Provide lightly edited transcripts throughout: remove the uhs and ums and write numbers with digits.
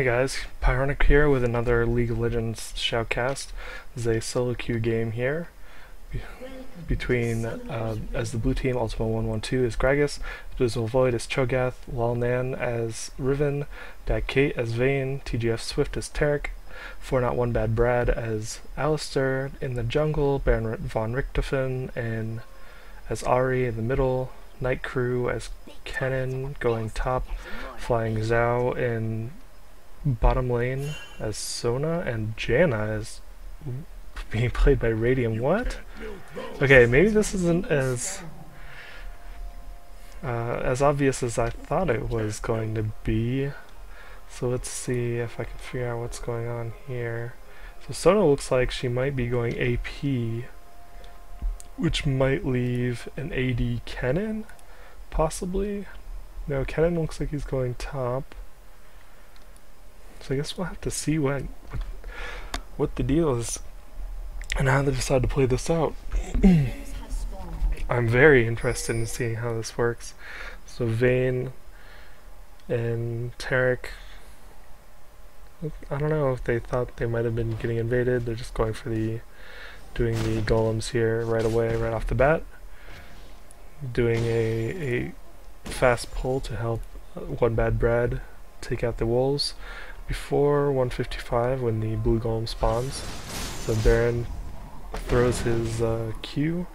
Hey guys, Pyronic here with another League of Legends shoutcast. This is a solo queue game here between, as the blue team, Ultima 112 is Gragas, AbysmalVoid is Cho'Gath, LoLNhan as Riven, Dat Cait as Vayne, Tay Swift as Taric, OneBadBrad as Alistar, in the jungle, Baron von Richtofen and as Ahri in the middle, NiGHTCrEw as Kennen going top, flying Zhou in bottom lane as Sona, and Janna is being played by Radium. What? Okay, maybe this isn't as obvious as I thought it was going to be. So let's see if I can figure out what's going on here. So Sona looks like she might be going AP, which might leave an AD Kennen, possibly. No, Kennen looks like he's going top. So I guess we'll have to see what the deal is and how they decide to play this out. I'm very interested in seeing how this works. So Vayne and Taric, I don't know if they thought they might have been getting invaded. They're just going for doing the golems here right away, right off the bat. Doing a fast pull to help OneBadBrad take out the wolves before 155 when the blue golem spawns. So Baron throws his Q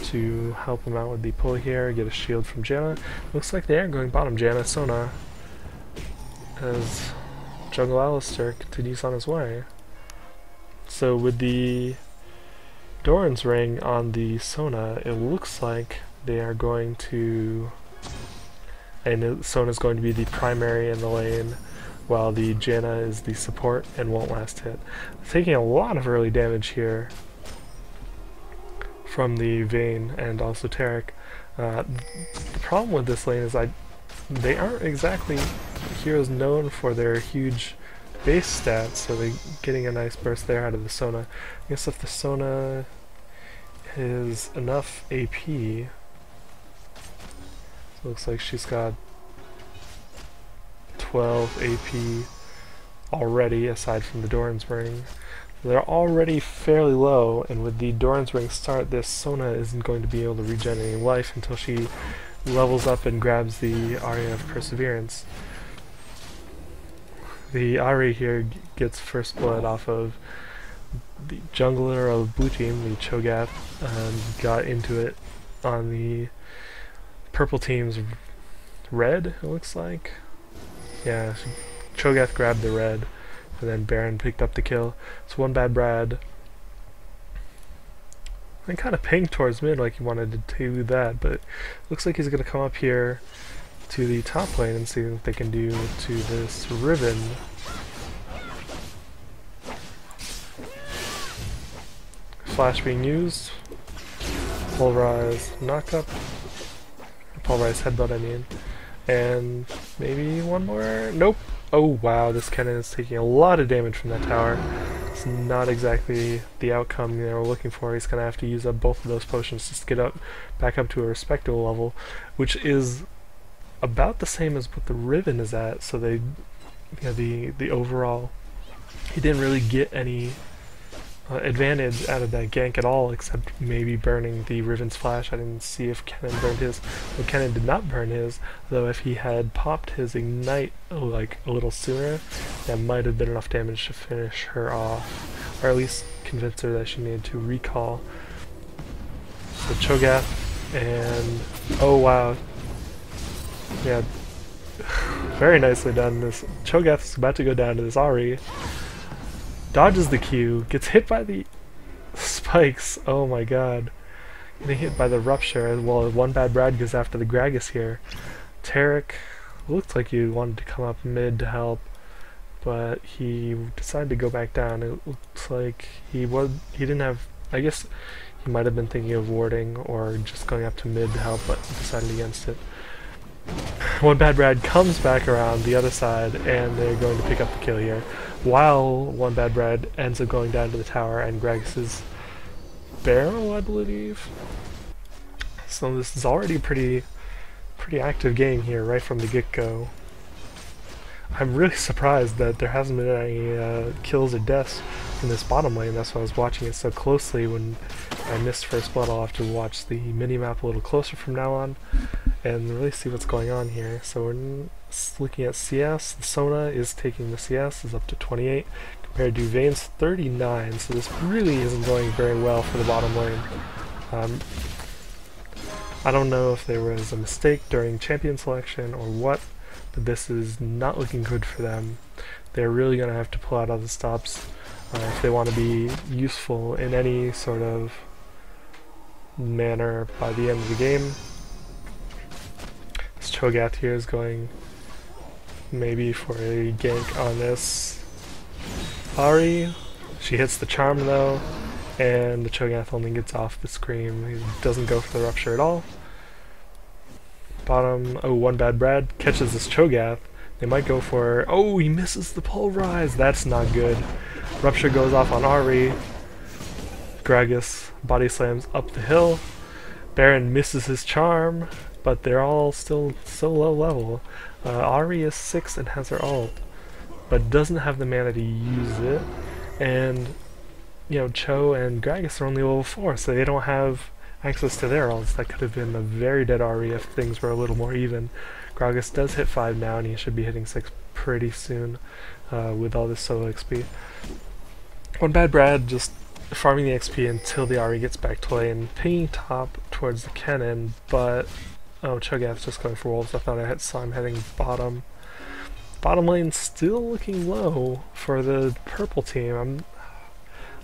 to help him out with the pull here, get a shield from Janna. Looks like they are going bottom. Janna, Sona, as jungle Alistar continues on his way. So with the Doran's ring on the Sona, it looks like they are going to, and Sona's going to be the primary in the lane, while the Janna is the support and won't last hit. Taking a lot of early damage here from the Vayne and also Taric. The problem with this lane is they aren't exactly heroes known for their huge base stats, so they're getting a nice burst there out of the Sona. I guess if the Sona is enough AP, looks like she's got 12 AP already, aside from the Doran's ring. They're already fairly low, and with the Doran's ring start, this Sona isn't going to be able to regen any life until she levels up and grabs the Aria of Perseverance. The Ahri here gets first blood off of the jungler of blue team, the Cho'Gath, and got into it on the purple team's red, it looks like. Yeah, so Cho'Gath grabbed the red, and then Baron picked up the kill. So OneBadBrad, and kind of pinged towards mid like he wanted to do that, but looks like he's going to come up here to the top lane and see what they can do to this Riven. Flash being used, pulverize knockup, pulverize headbutt I mean, and maybe one more. Nope. Oh wow, this Kennen is taking a lot of damage from that tower. It's not exactly the outcome they were looking for. He's gonna have to use up both of those potions just to get back up to a respectable level, which is about the same as what the Riven is at. So they, the overall, he didn't really get any advantage out of that gank at all, except maybe burning the Riven's flash. I didn't see if Kennen burned his. Well, Kennen did not burn his, though if he had popped his ignite like a little sooner, that might have been enough damage to finish her off, or at least convince her that she needed to recall. So Cho'Gath, and oh wow, yeah, very nicely done. This Cho'Gath is about to go down to this Ahri. Dodges the Q, gets hit by the spikes, oh my god. Getting hit by the rupture, while OneBadBrad goes after the Gragas here. Taric looked like he wanted to come up mid to help, but he decided to go back down. It looks like he didn't have, I guess he might have been thinking of warding or just going up to mid to help, but decided against it. OneBadBrad comes back around the other side, and they're going to pick up the kill here, while OneBadBrad ends up going down to the tower and Gragas' barrel, I believe. So this is already a pretty active game here right from the get-go. I'm really surprised that there hasn't been any kills or deaths in this bottom lane. That's why I was watching it so closely. When I missed first blood, I'll have to watch the mini-map a little closer from now on and really see what's going on here. So we're looking at CS. The Sona is taking the CS, is up to 28 compared to Vayne's 39, so this really isn't going very well for the bottom lane. I don't know if there was a mistake during champion selection or what, but this is not looking good for them. They're really going to have to pull out all the stops if they want to be useful in any sort of manner by the end of the game. This Cho'Gath here is going maybe for a gank on this Ahri. She hits the charm though, and the Cho'Gath only gets off the scream. He doesn't go for the rupture at all. Bottom, oh, OneBadBrad catches this Cho'Gath. They might go for, oh, he misses the pulverize. That's not good. Rupture goes off on Ahri. Gragas body slams up the hill. Baron misses his charm, but they're all still so low level. Ahri is 6 and has her ult, but doesn't have the mana to use it. And, you know, Cho and Gragas are only level 4, so they don't have access to their ults. That could have been a very dead Ahri if things were a little more even. Gragas does hit 5 now, and he should be hitting 6 pretty soon with all this solo XP. OneBadBrad just farming the XP until the Ahri gets back to lane, pinging top towards the Kennen, but oh, Cho'Gath's just going for wolves. I thought I saw him heading bottom. Bottom lane still looking low for the purple team.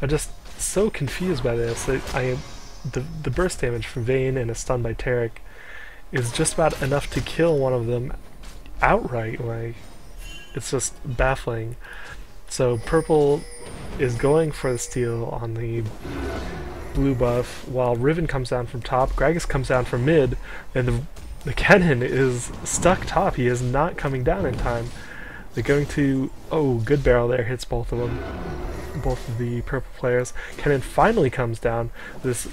I'm just so confused by this. The burst damage from Vayne and a stun by Taric is just about enough to kill one of them outright. Like, it's just baffling. So purple is going for the steal on the blue buff, while Riven comes down from top, Gragas comes down from mid, and the Kennen is stuck top. He is not coming down in time. They're going to, oh, good barrel there, hits both of them, both of the purple players. Kennen finally comes down. This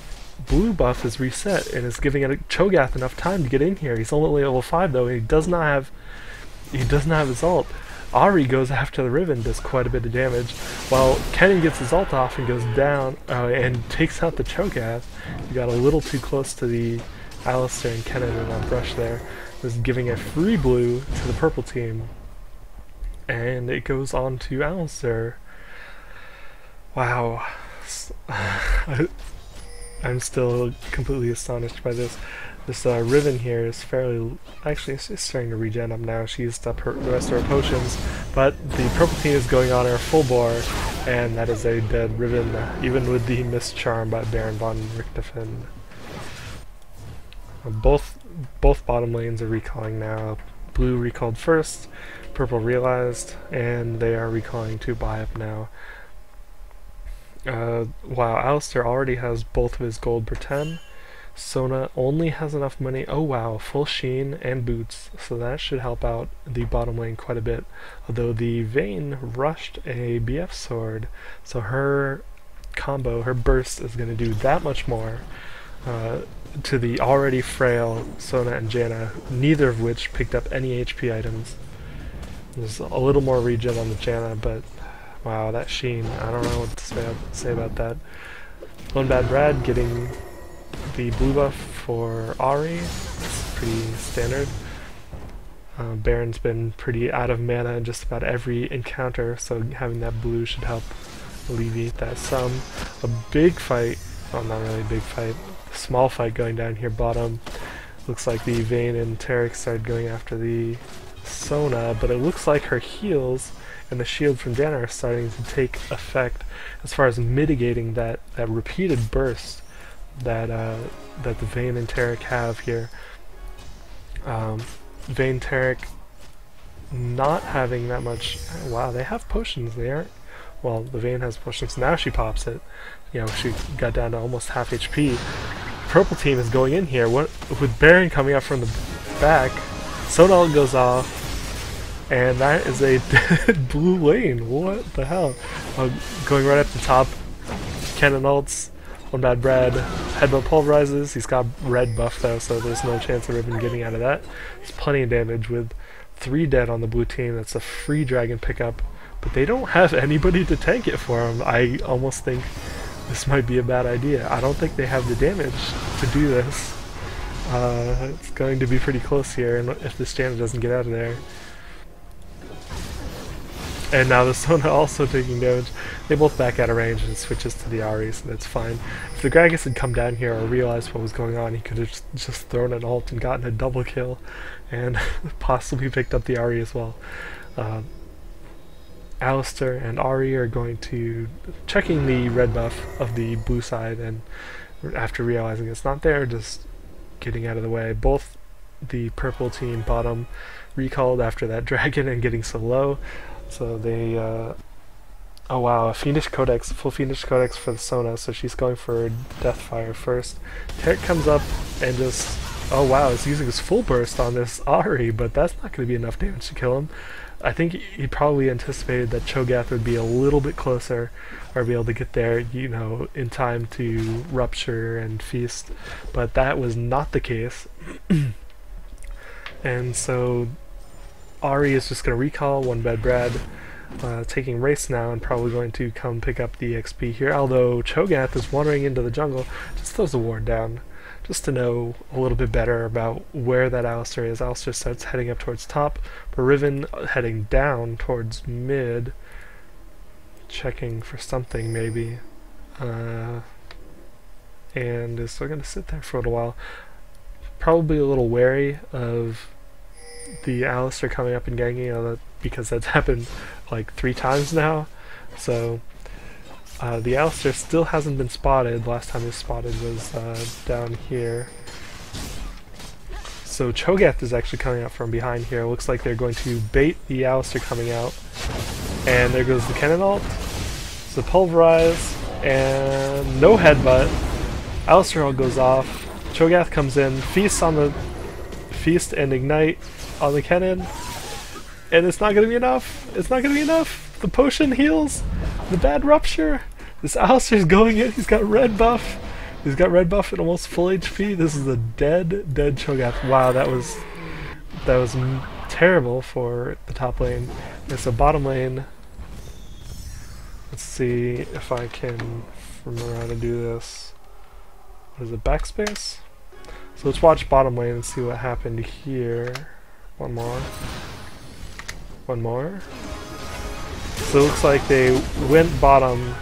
blue buff is reset and is giving Cho'Gath enough time to get in here. He's only level 5 though, and he does not have his ult. Ahri goes after the Riven, does quite a bit of damage, while Kennen gets his ult off and goes down and takes out the Cho'Gath. He got a little too close to the Alistar and Kennen in that brush there. Was giving a free blue to the purple team, and it goes on to Alistar. Wow. I'm still completely astonished by this. This Riven here is fairly... Actually, she's starting to regen up now. She used up the rest of her potions. But the purple team is going on her full bore, and that is a dead Riven, even with the missed charm by Baron von Richtofen. Both bottom lanes are recalling now. Blue recalled first, purple realized, and they are recalling to buy up now. Wow, Alistar already has both of his gold per 10. Sona only has enough money. Oh wow, full sheen and boots, so that should help out the bottom lane quite a bit. Although the Vayne rushed a BF sword, so her combo, her burst is going to do that much more to the already frail Sona and Janna, neither of which picked up any HP items. There's a little more regen on the Janna, but wow, that sheen, I don't know what to say about that. OneBadBrad getting the blue buff for Ahri. It's pretty standard. Baron's been pretty out of mana in just about every encounter, so having that blue should help alleviate that some. A big fight, well, not really a big fight, a small fight going down here bottom. Looks like the Vayne and Taric started going after the Sona, but it looks like her heals and the shield from Janna are starting to take effect as far as mitigating that repeated burst that the Vayne and Taric have here. Vayne, Taric not having that much. Wow, they have potions. They aren't. Well, the Vayne has potions. Now she pops it. You know, she got down to almost half HP. Purple team is going in here. What with Baron coming up from the back? Sona goes off. And that is a dead blue lane. What the hell? Going right up the top. Kennen ults. OneBadBrad headbutt pulverizes. He's got red buff though, so there's no chance of Riven getting out of that. There's plenty of damage with 3 dead on the blue team. That's a free dragon pickup, but they don't have anybody to tank it for them. I almost think this might be a bad idea. I don't think they have the damage to do this. It's going to be pretty close here, and if this Janna doesn't get out of there. And now the Sona also taking damage. They both back out of range and switches to the Ahri, so that's fine. If the Gragas had come down here or realized what was going on, he could have just thrown an ult and gotten a double kill, and possibly picked up the Ahri as well. Alistar and Ahri are going to checking the red buff of the blue side, and after realizing it's not there, just getting out of the way. Both the purple team bottom recalled after that dragon and getting so low. So they, oh wow, a Fiendish Codex, full Fiendish Codex for the Sona, so she's going for Deathfire first. Taric comes up and just, oh wow, is using his full burst on this Ahri, but that's not going to be enough damage to kill him. I think he probably anticipated that Cho'Gath would be a little bit closer, or be able to get there, you know, in time to rupture and feast, but that was not the case. And so Ahri is just going to recall OneBadBrad, taking race now, and probably going to come pick up the XP here, although Cho'Gath is wandering into the jungle, just throws the ward down, just to know a little bit better about where that Alistar is. Alistar starts heading up towards top, but Riven heading down towards mid, checking for something maybe, and is still going to sit there for a little while. Probably a little wary of the Alistar coming up and ganking, because that's happened like 3 times now. So the Alistar still hasn't been spotted. Last time he was spotted was down here. So Cho'Gath is actually coming out from behind here. Looks like they're going to bait the Alistar coming out. And there goes the Kennen ult. So pulverize, and no headbutt. Alistar ult goes off. Cho'Gath comes in, feasts on the feast and ignite on the Kennen, and it's not going to be enough. It's not going to be enough. The potion heals the bad rupture. This Alistar's going in. He's got red buff. He's got red buff at almost full HP. This is a dead Cho'Gath. Wow, that was terrible for the top lane. And so bottom lane. Let's see if I can remember how to do this. What is it? Backspace. So let's watch bottom lane and see what happened here. One more. One more. So it looks like they went bottom.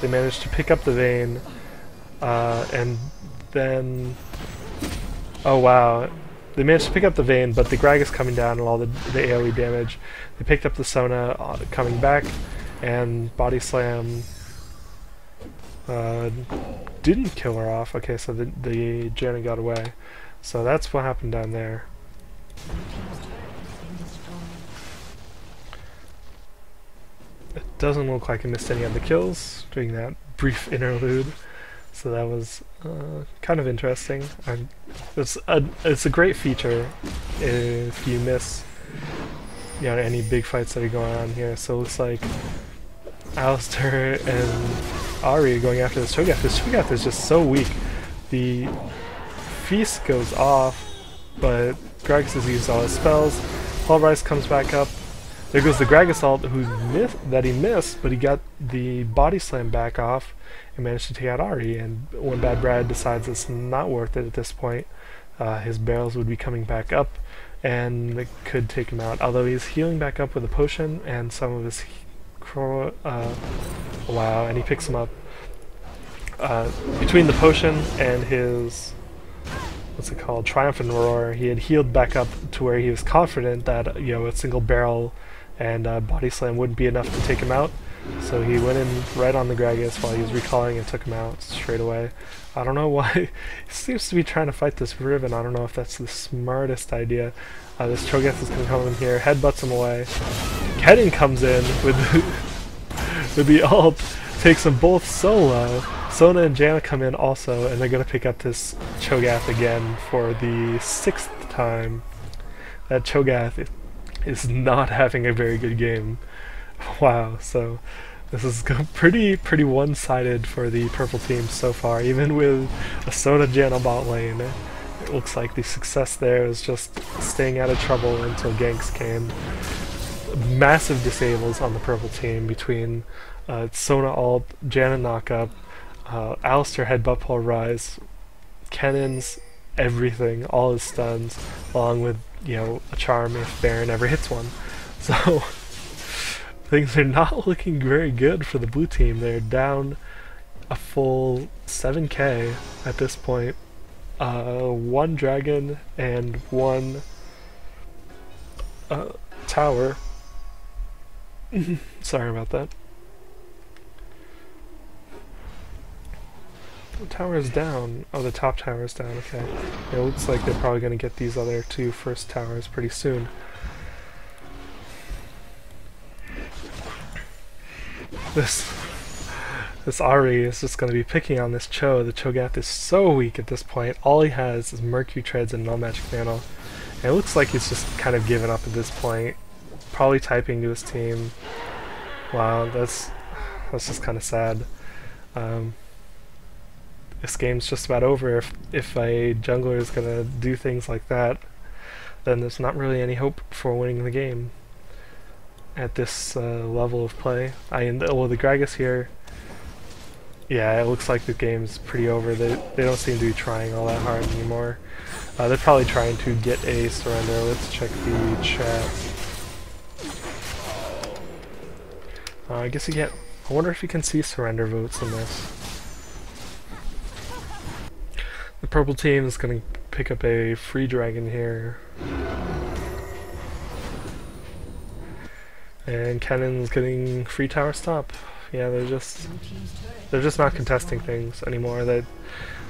They managed to pick up the Vayne. And then... oh wow. They managed to pick up the Vayne, but the Gragas coming down and all the AoE damage. They picked up the Sona coming back, and Body Slam didn't kill her off. Okay, so the Janna got away. So that's what happened down there. It doesn't look like I missed any of the kills during that brief interlude. So that was kind of interesting. It's a great feature if you miss, you know, any big fights that are going on here. So it looks like Alistar and Ahri are going after this Cho'Gath. This Cho'Gath is just so weak. The feast goes off, but Gragas has used all his spells. Pulverize comes back up. There goes the Gragas ult that he missed, but he got the body slam back off and managed to take out Ahri. And OneBadBrad decides it's not worth it at this point. His barrels would be coming back up, and it could take him out. Although he's healing back up with a potion and some of his wow, and he picks him up. Between the potion and his, what's it called, Triumphant Roar, he had healed back up to where he was confident that, you know, a single barrel and body slam wouldn't be enough to take him out. So he went in right on the Gragas while he was recalling and took him out straight away. I don't know why. He seems to be trying to fight this Riven. I don't know if that's the smartest idea. This Cho'Gath is going to come in here, headbutts him away. Kennen comes in with the ult, takes them both solo. Sona and Janna come in also, and they're going to pick up this Cho'Gath again for the 6th time. That Cho'Gath is not having a very good game. Wow, so this is pretty one-sided for the purple team so far, even with a Sona Janna bot lane. looks like the success there is just staying out of trouble until ganks came. Massive disables on the purple team between Sona ult, Janna knockup, Alistar headbutt pulverize, Kennen's everything, all his stuns, along with, you know, a charm if Baron ever hits one. So things are not looking very good for the blue team. They're down a full 7k at this point. One dragon and one tower. Sorry about that. The tower is down. Oh, the top tower is down, okay. It looks like they're probably going to get these other two first towers pretty soon. This Ahri is just going to be picking on this Cho. The Cho'Gath is so weak at this point. All he has is Mercury Treads and no magic mana. And it looks like he's just kind of given up at this point. Probably typing to his team. Wow, that's just kind of sad. This game's just about over. If a jungler is going to do things like that, then there's not really any hope for winning the game at this level of play. Well, the Gragas here, yeah, it looks like the game's pretty over. They don't seem to be trying all that hard anymore. They're probably trying to get a surrender. Let's check the chat. I guess you get... I wonder if you can see surrender votes in this. The purple team is going to pick up a free dragon here. And Kennen's getting free tower stop. Yeah, they're just not contesting things anymore.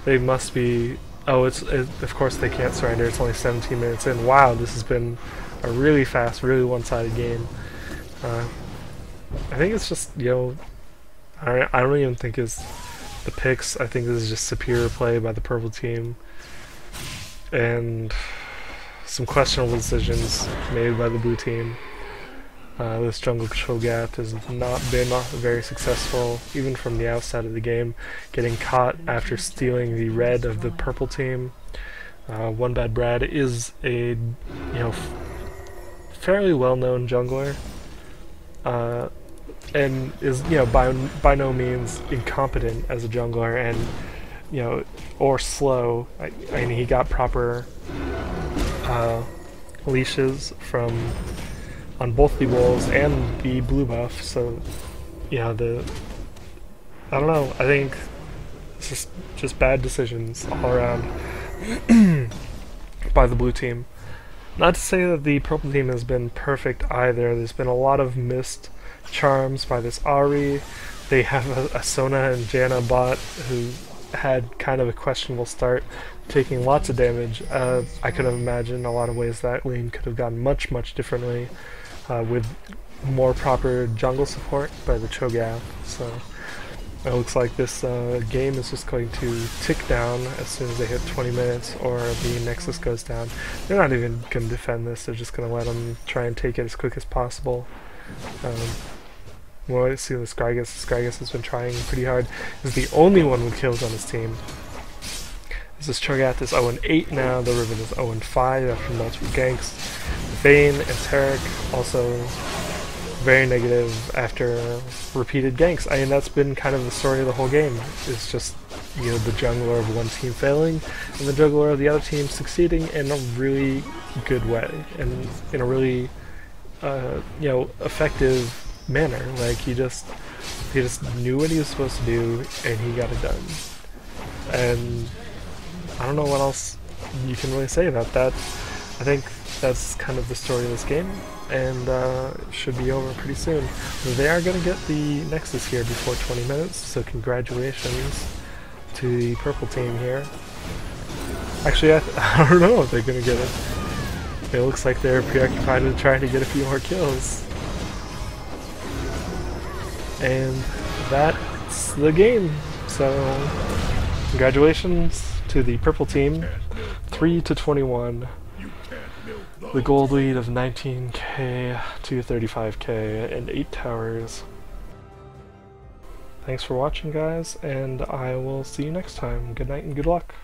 They must be... Oh, of course they can't surrender. It's only 17 minutes in. Wow, this has been a really fast, really one-sided game. I think it's just, you know, I don't even think it's the picks. I think this is just superior play by the purple team, and some questionable decisions made by the blue team. This jungle Cho'Gath has not been very successful, even from the outside of the game, getting caught after stealing the red of the purple team. OneBadBrad is a, you know, fairly well-known jungler, and is, you know, by no means incompetent as a jungler, and, you know, or slow. I mean, he got proper leashes from on both the wolves and the blue buff, so yeah, I don't know, I think it's just bad decisions all around by the blue team. Not to say that the purple team has been perfect either. There's been a lot of missed charms by this Ahri. They have a Sona and Janna bot who had kind of a questionable start, taking lots of damage. I could have imagined a lot of ways that lane could have gone much, much differently with more proper jungle support by the Cho'Gath. So it looks like this game is just going to tick down as soon as they hit 20 minutes or the Nexus goes down. They're not even going to defend this, they're just going to let them try and take it as quick as possible. Well, let's see this Gragas. This Gragas has been trying pretty hard. He's the only one with kills on his team. This Cho'Gath is 0-8 now, the Riven is 0-5 after multiple ganks. Vayne and Taric also very negative after repeated ganks. I mean, that's been kind of the story of the whole game. It's just, you know, the jungler of one team failing and the jungler of the other team succeeding in a really good way and in a really, you know, effective manner. Like, he just knew what he was supposed to do and he got it done. And I don't know what else you can really say about that. I think that's kind of the story of this game, and it should be over pretty soon. They are going to get the Nexus here before 20 minutes, so congratulations to the purple team here. Actually, I don't know if they're going to get it. It looks like they're preoccupied with trying to get a few more kills. And that's the game. So congratulations to the purple team, 3-21. The gold lead of 19k to 35k and 8 towers. Thanks for watching, guys, and I will see you next time. Good night and good luck.